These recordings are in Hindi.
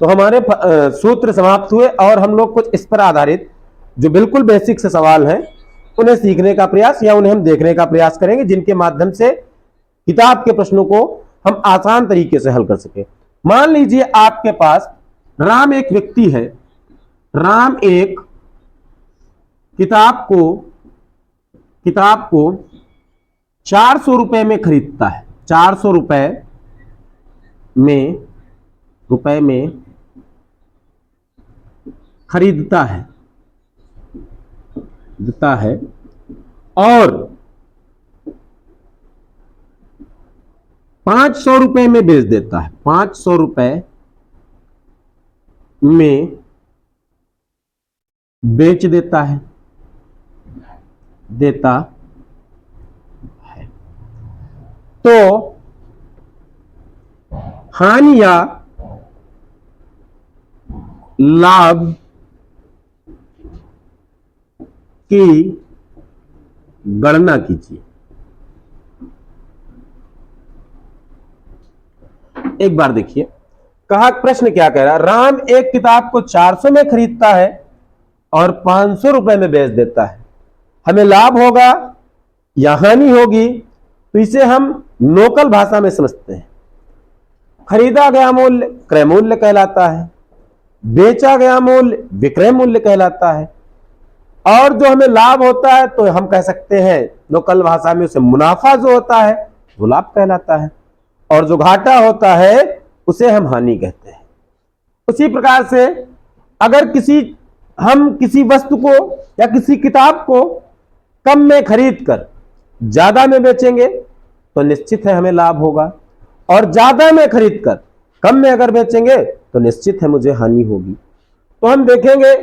तो हमारे सूत्र समाप्त हुए और हम लोग कुछ इस पर आधारित जो बिल्कुल बेसिक से सवाल हैं उन्हें सीखने का प्रयास या उन्हें हम देखने का प्रयास करेंगे, जिनके माध्यम से किताब के प्रश्नों को हम आसान तरीके से हल कर सके। मान लीजिए आपके पास राम एक व्यक्ति है, राम एक किताब को 400 रुपए में खरीदता है, 400 रुपए में खरीदता है और 500 रुपए में बेच देता है, 500 रुपए में बेच देता है तो हानि या लाभ की गणना कीजिए। एक बार देखिए, कहा प्रश्न क्या कह रहा है, राम एक किताब को 400 में खरीदता है और 500 रुपए में बेच देता है, हमें लाभ होगा या हानि होगी? तो इसे हम लोकल भाषा में समझते हैं। खरीदा गया मूल्य क्रय मूल्य कहलाता है, बेचा गया मूल्य विक्रय मूल्य कहलाता है, और जो हमें लाभ होता है तो हम कह सकते हैं लोकल भाषा में उसे मुनाफा जो होता है वो लाभ कहलाता है, और जो घाटा होता है उसे हम हानि कहते हैं। उसी प्रकार से अगर हम किसी वस्तु को या किसी किताब को कम में खरीद कर ज्यादा में बेचेंगे तो निश्चित है हमें लाभ होगा, और ज्यादा में खरीद कर कम में अगर बेचेंगे तो निश्चित है मुझे हानि होगी। तो हम देखेंगे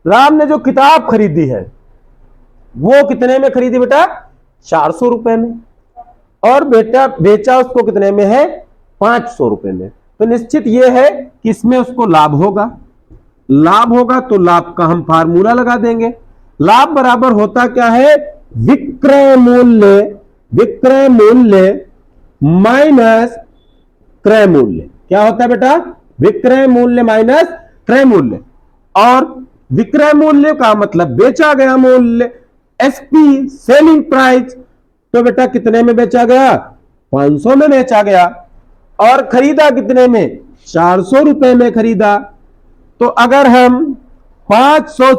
राम ने जो किताब खरीदी है वो कितने में खरीदी बेटा? 400 रुपए में, और बेचा उसको कितने में है? 500 रुपए में। तो निश्चित ये है कि इसमें उसको लाभ होगा। तो लाभ का हम फार्मूला लगा देंगे। लाभ बराबर होता क्या है? विक्रय मूल्य माइनस क्रय मूल्य। क्या होता है बेटा? विक्रय मूल्य माइनस क्रय मूल्य। और विक्रय मूल्य का मतलब बेचा गया मूल्य, एसपी सेलिंग प्राइस। तो बेटा कितने में बेचा गया? 500 में बेचा गया, और खरीदा कितने में? 400 रुपए में खरीदा। तो अगर हम 500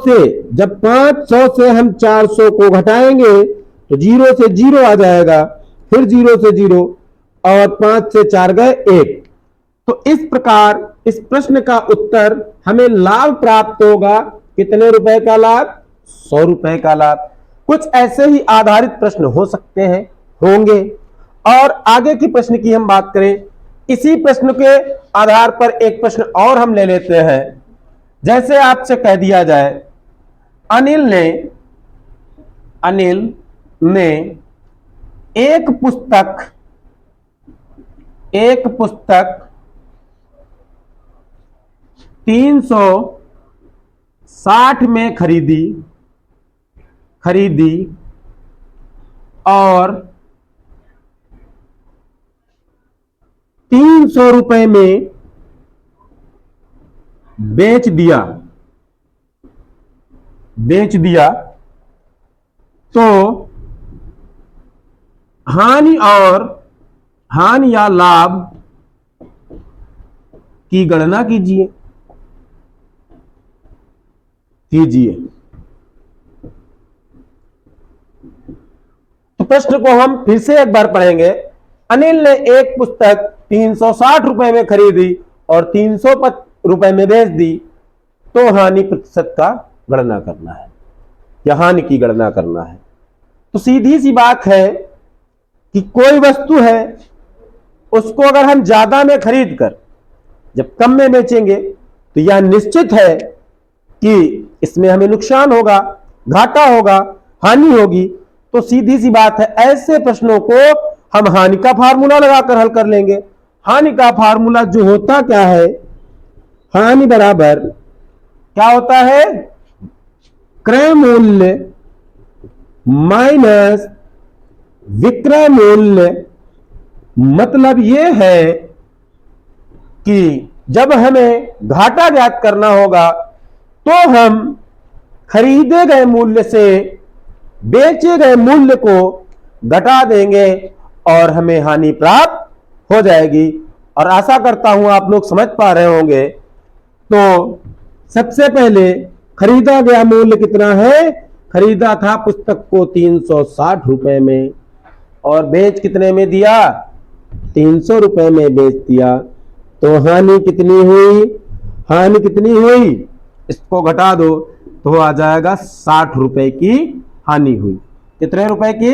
से हम 400 को घटाएंगे तो 0 से 0 आ जाएगा, फिर 0 से 0, और 5 से 4 गए 1। तो इस प्रकार इस प्रश्न का उत्तर हमें लाभ प्राप्त होगा। कितने रुपए का लाभ? 100 रुपए का लाभ। कुछ ऐसे ही आधारित प्रश्न हो सकते हैं, होंगे। और आगे की प्रश्न की हम बात करें, इसी प्रश्न के आधार पर एक प्रश्न और हम ले लेते हैं। जैसे आपसे कह दिया जाए अनिल ने एक पुस्तक 360 में खरीदी और 300 रुपए में बेच दिया तो हानि या लाभ की गणना कीजिए। तो प्रश्न को हम फिर से एक बार पढ़ेंगे। अनिल ने एक पुस्तक 360 रुपए में खरीदी और 300 रुपए में बेच दी, तो हानि प्रतिशत का गणना करना है या हानि की गणना करना है। तो सीधी सी बात है कि कोई वस्तु है, उसको अगर हम ज्यादा में खरीद कर जब कम में बेचेंगे तो यह निश्चित है कि इसमें हमें नुकसान होगा, घाटा होगा, हानि होगी। तो सीधी सी बात है, ऐसे प्रश्नों को हम हानि का फार्मूला लगाकर हल कर लेंगे। हानि का फार्मूला जो होता क्या है? हानि बराबर क्या होता है? क्रय मूल्य माइनस विक्रय मूल्य। मतलब यह है कि जब हमें घाटा ज्ञात करना होगा तो हम खरीदे गए मूल्य से बेचे गए मूल्य को घटा देंगे और हमें हानि प्राप्त हो जाएगी। और आशा करता हूं आप लोग समझ पा रहे होंगे। तो सबसे पहले खरीदा गया मूल्य कितना है? खरीदा था पुस्तक को 360 रुपए में और बेच कितने में दिया? 300 रुपए में बेच दिया। तो हानि कितनी हुई? हानि कितनी हुई? इसको घटा दो तो आ जाएगा 60 रुपए की हानि हुई। कितने रुपए की?